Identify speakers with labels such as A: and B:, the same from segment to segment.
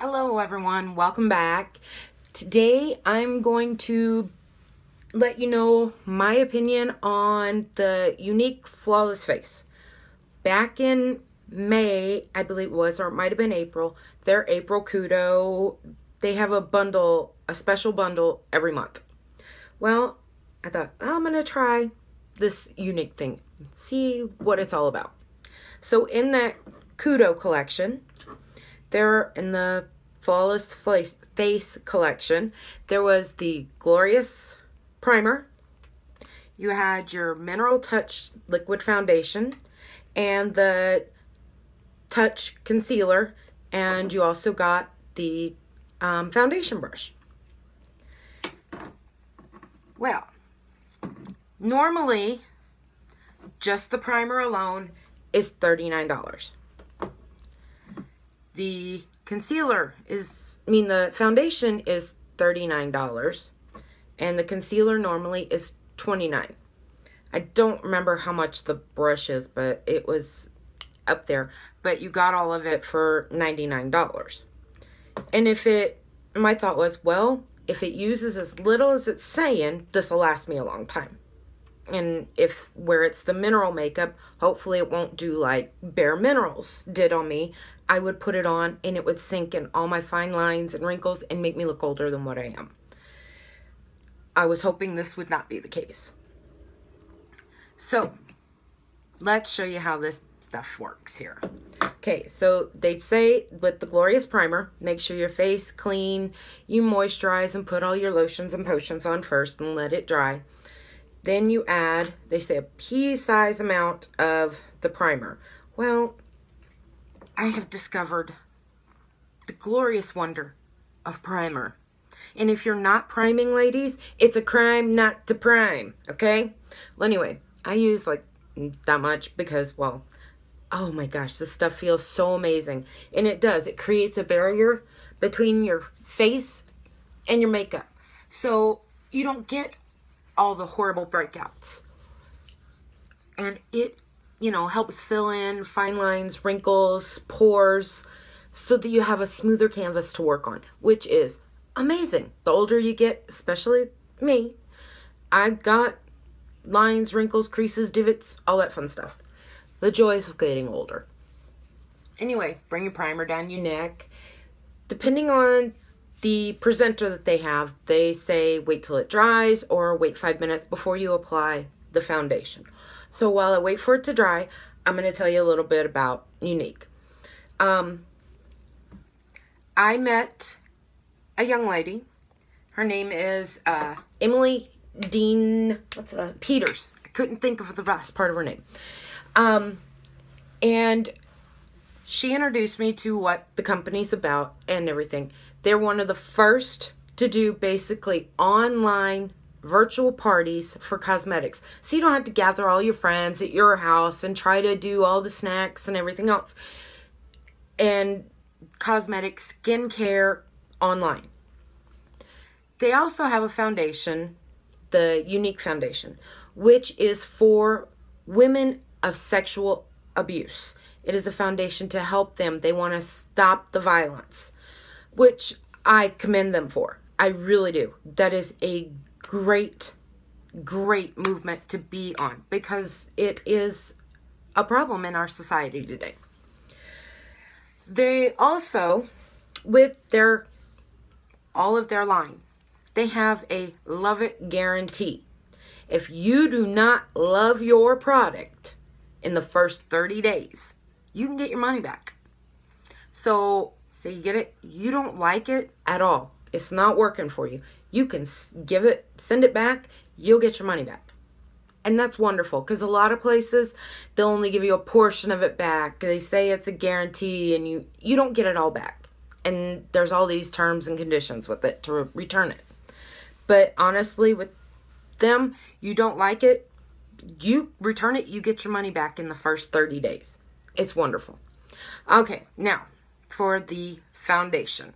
A: Hello everyone, welcome back. Today I'm going to let you know my opinion on the Younique Flawless Face. Back in May, I believe it was, or it might have been April, their April Kudo, they have a special bundle every month. Well, I thought, I'm going to try this Younique thing, see what it's all about. So in that Kudo collection, there in the Flawless Face collection, there was the Glorious Primer. You had your Mineral Touch Liquid Foundation and the Touch Concealer, and you also got the foundation brush. Well, normally, just the primer alone is $39. The the foundation is $39, and the concealer normally is $29. I don't remember how much the brush is, but it was up there. But you got all of it for $99. And my thought was, well, if it uses as little as it's saying, this will last me a long time. And where it's the mineral makeup, hopefully it won't do like Bare Minerals did on me. I would put it on and it would sink in all my fine lines and wrinkles and make me look older than what I am. I was hoping this would not be the case. So, let's show you how this stuff works here. Okay, so they say with the Glorious Primer, make sure your face clean, you moisturize and put all your lotions and potions on first and let it dry. Then you add, they say, a pea-sized amount of the primer. Well, I have discovered the glorious wonder of primer. And if you're not priming, ladies, it's a crime not to prime, okay? Well, anyway, I use like that much because, well, oh my gosh, this stuff feels so amazing. And it does. It creates a barrier between your face and your makeup. So you don't get all the horrible breakouts. And it, helps fill in fine lines, wrinkles, pores, so that you have a smoother canvas to work on, which is amazing. The older you get, especially me, I've got lines, wrinkles, creases, divots, all that fun stuff. The joys of getting older. Anyway, bring your primer down your neck. Depending on the presenter that they have, they say wait till it dries or wait 5 minutes before you apply the foundation. So while I wait for it to dry, I'm going to tell you a little bit about Younique. I met a young lady. Her name is Emily Dean Peters. I couldn't think of the last part of her name. And she introduced me to what the company's about and everything. They're one of the first to do basically online virtual parties for cosmetics. So you don't have to gather all your friends at your house and try to do all the snacks and everything else. And cosmetic skincare online. They also have a foundation, the Younique Foundation, which is for women of sexual abuse. It is a foundation to help them. They want to stop the violence, which I commend them for. I really do. That is a great movement to be on because it is a problem in our society today. They also, with all of their line, they have a love it guarantee. If you do not love your product in the first 30 days, you can get your money back. So, say you get it, you don't like it at all. It's not working for you. You can send it back, you'll get your money back. And that's wonderful because a lot of places, they'll only give you a portion of it back. They say it's a guarantee and you don't get it all back. And there's all these terms and conditions with it to return it. But honestly, with them, you don't like it, you return it, you get your money back in the first 30 days. It's wonderful. Okay, now for the foundation.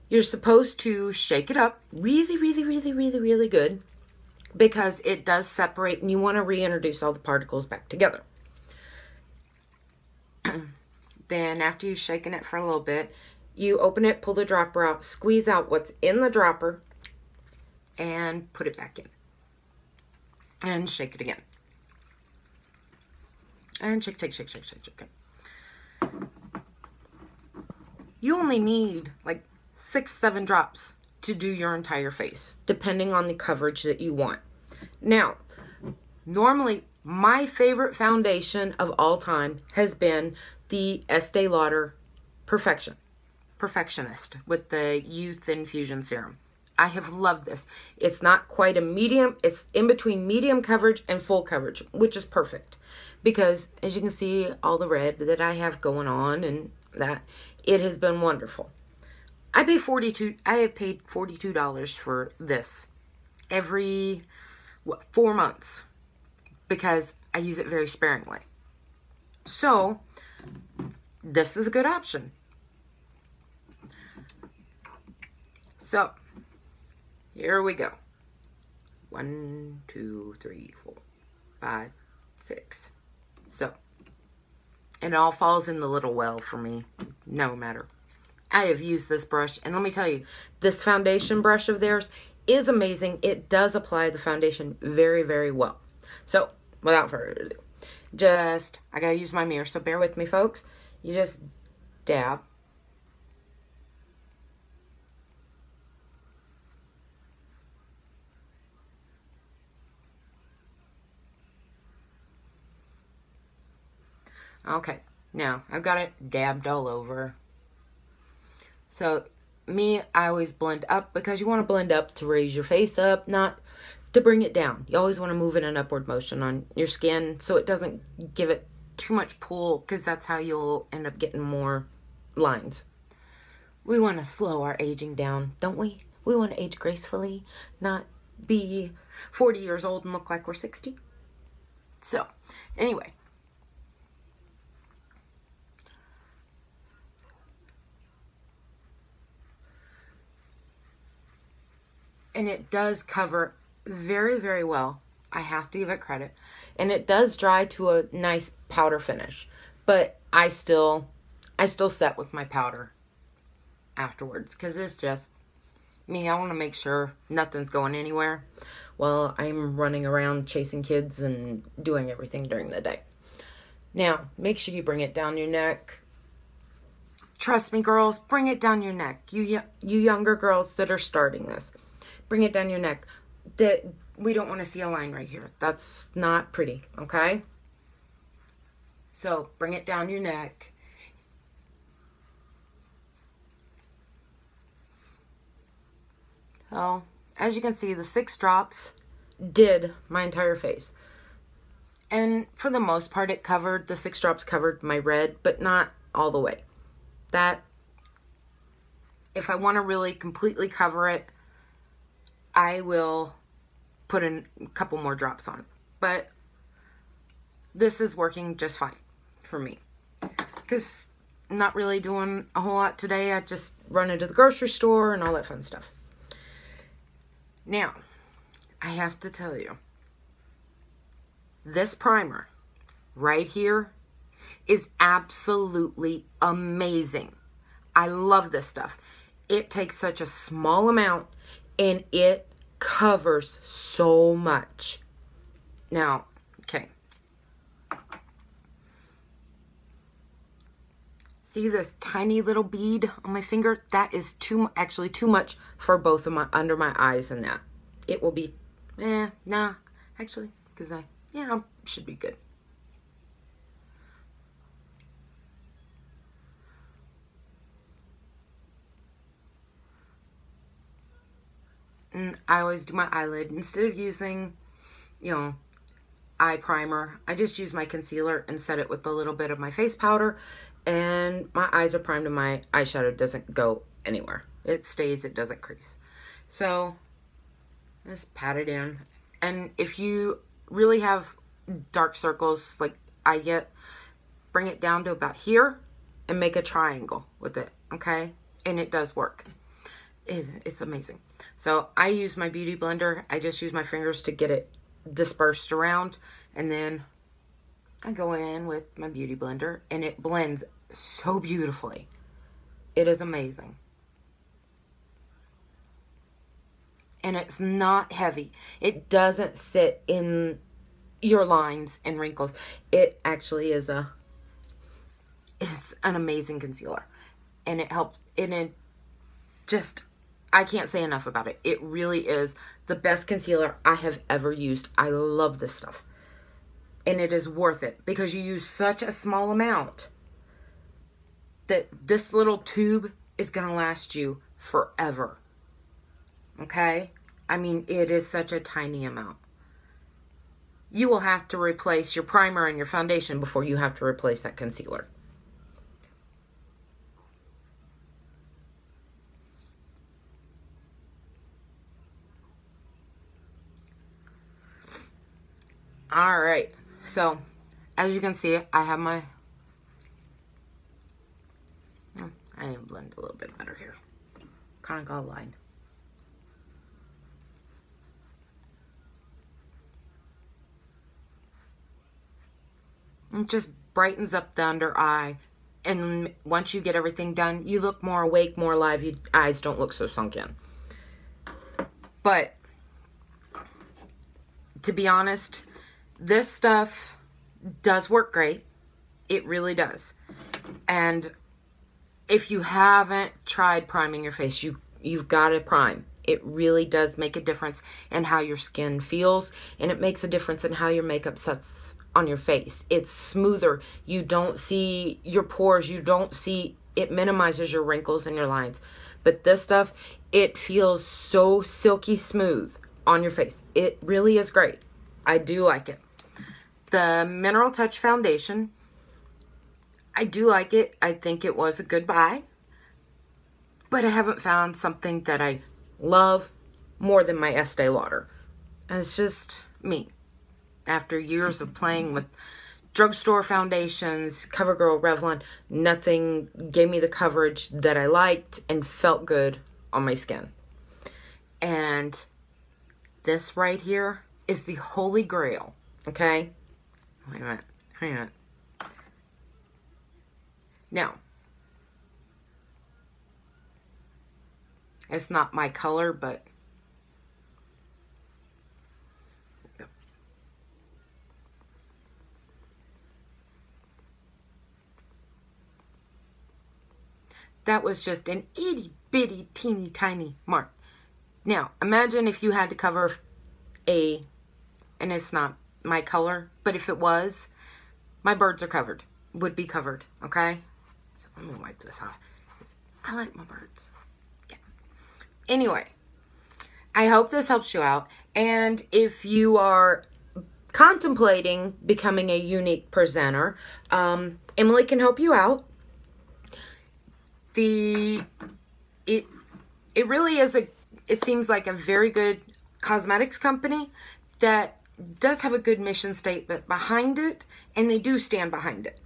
A: You're supposed to shake it up really good because it does separate and you want to reintroduce all the particles back together. Then after you've shaken it for a little bit, You open it, pull the dropper out, squeeze out what's in the dropper, and put it back in. And shake it again. And shake, shake, shake, shake, shake, shake. You only need like 6-7 drops to do your entire face, depending on the coverage that you want. Now, normally, my favorite foundation of all time has been the Estee Lauder Perfectionist with the Youth Infusion Serum. I have loved this. It's not quite a medium. It's in between medium coverage and full coverage, which is perfect. Because, as you can see, all the red that I have going on and that, it has been wonderful. I have paid $42 for this every 4 months because I use it very sparingly. So, this is a good option. So, here we go. 1, 2, 3, 4, 5, 6. So, it all falls in the little well for me, no matter. I have used this brush, and let me tell you, this foundation brush of theirs is amazing. It does apply the foundation very, very well. So, without further ado, I gotta use my mirror, so bear with me, folks. You just dab. Okay, now I've got it dabbed all over. So, I always blend up because you want to blend up to raise your face up, not to bring it down. You always want to move in an upward motion on your skin so it doesn't give it too much pull, because that's how you'll end up getting more lines. We want to slow our aging down, don't we? We want to age gracefully, not be 40 years old and look like we're 60. So, anyway. And it does cover very, very well. I have to give it credit. And it does dry to a nice powder finish. But I still set with my powder afterwards. Because it's just me. I want to make sure nothing's going anywhere while I'm running around chasing kids and doing everything during the day. Now, make sure you bring it down your neck. Trust me, girls, bring it down your neck. You younger girls that are starting this. Bring it down your neck. We don't want to see a line right here. That's not pretty, okay? So, bring it down your neck. So, as you can see, the 6 drops did my entire face. And for the most part, the 6 drops covered my red, but not all the way. That, if I want to really completely cover it, I will put in a couple more drops on. But this is working just fine for me. Because I'm not really doing a whole lot today. I just run into the grocery store and all that fun stuff. Now, I have to tell you, this primer right here is absolutely amazing. I love this stuff. It takes such a small amount and it covers so much. Now, okay. See this tiny little bead on my finger? That is actually too much for both of under my eyes and that. It will be, nah, actually, because I should be good. And I always do my eyelid. Instead of using, eye primer, I just use my concealer and set it with a little bit of my face powder. And my eyes are primed and my eyeshadow doesn't go anywhere. It stays, it doesn't crease. So, just pat it in. And if you really have dark circles like I get, bring it down to about here and make a triangle with it, okay? And it does work. It's amazing. So I use my beauty blender. I just use my fingers to get it dispersed around. And then I go in with my beauty blender and it blends so beautifully. It is amazing. And it's not heavy. It doesn't sit in your lines and wrinkles. It actually is it's an amazing concealer. And it helps, and it just, I can't say enough about it. It really is the best concealer I have ever used. I love this stuff. And it is worth it because you use such a small amount that this little tube is going to last you forever. Okay? I mean, it is such a tiny amount. You will have to replace your primer and your foundation before you have to replace that concealer. All right. So, as you can see, I have my... I need to blend a little bit better here. Kind of got a line. It just brightens up the under eye. And once you get everything done, you look more awake, more alive. Your eyes don't look so sunk in. But, to be honest, this stuff does work great. It really does. And if you haven't tried priming your face, you've got to prime. It really does make a difference in how your skin feels. And it makes a difference in how your makeup sets on your face. It's smoother. You don't see your pores. You don't see, it minimizes your wrinkles and your lines. But this stuff, it feels so silky smooth on your face. It really is great. I do like it. The Mineral Touch Foundation, I do like it. I think it was a good buy. But I haven't found something that I love more than my Estee Lauder. It's just me. After years of playing with drugstore foundations, CoverGirl, Revlon, nothing gave me the coverage that I liked and felt good on my skin. And this right here is the holy grail, okay? Wait a minute. Now, it's not my color, but that was just an itty bitty teeny tiny mark. Now, imagine if you had to cover and it's not my color, but if it was, my birds are covered, would be covered, okay? So let me wipe this off. I like my birds. Yeah. Anyway, I hope this helps you out. And if you are contemplating becoming a Younique presenter, Emily can help you out. It really is it seems like a very good cosmetics company that does have a good mission statement behind it, and they do stand behind it.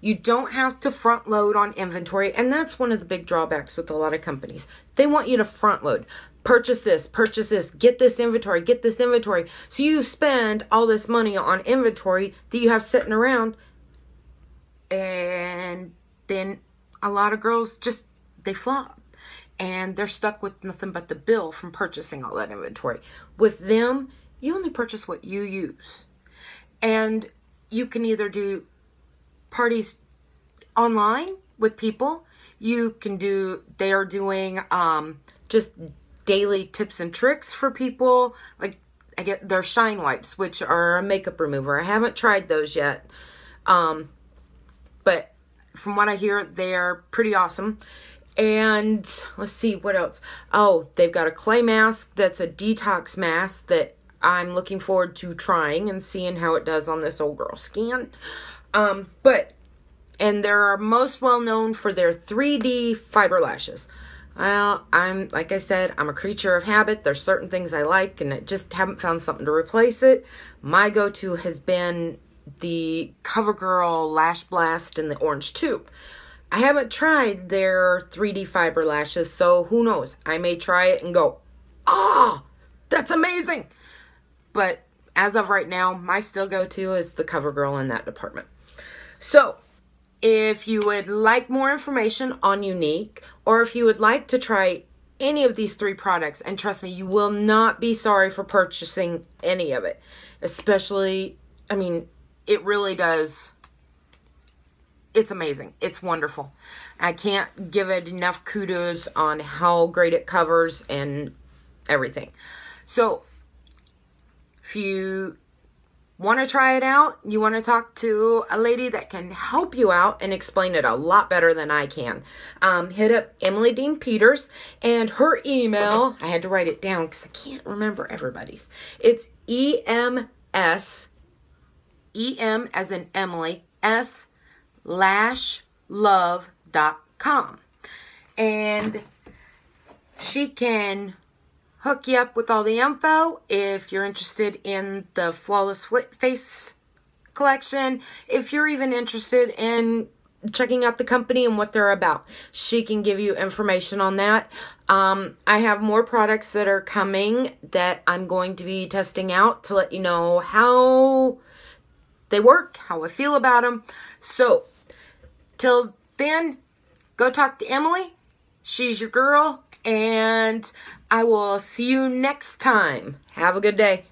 A: You don't have to front load on inventory, and that's one of the big drawbacks with a lot of companies. They want you to front load. Purchase this, get this inventory. So you spend all this money on inventory that you have sitting around, and then a lot of girls just, they flop. And they're stuck with nothing but the bill from purchasing all that inventory. With them, you only purchase what you use. And you can either do parties online with people. You can do, they are doing just daily tips and tricks for people. Like, I get their Shine Wipes, which are a makeup remover. I haven't tried those yet. But from what I hear, they are pretty awesome. And let's see, what else? Oh, they've got a clay mask that's a detox mask that I'm looking forward to trying and seeing how it does on this old girl skin. And they're most well known for their 3D fiber lashes. Well, like I said, I'm a creature of habit. There's certain things I like, and I just haven't found something to replace it. My go-to has been the CoverGirl Lash Blast in the orange tube. I haven't tried their 3D fiber lashes, so who knows? I may try it and go, that's amazing. But as of right now, my still go-to is the CoverGirl in that department. So, If you would like more information on Younique, or if you would like to try any of these 3 products, and trust me, you will not be sorry for purchasing any of it. Especially, I mean, it really does. It's amazing. It's wonderful. I can't give it enough kudos on how great it covers and everything. So, if you want to try it out, you want to talk to a lady that can help you out and explain it a lot better than I can, hit up Emily Dean Peters, and her email, I had to write it down because I can't remember everybody's. It's EMS, EM as in Emily, /love.com. And she can hook you up with all the info if you're interested in the Flawless Face collection. If you're even interested in checking out the company and what they're about, she can give you information on that. I have more products that are coming that I'm going to be testing out to let you know how they work, how I feel about them. So, till then, go talk to Emily. She's your girl. And I will see you next time. Have a good day.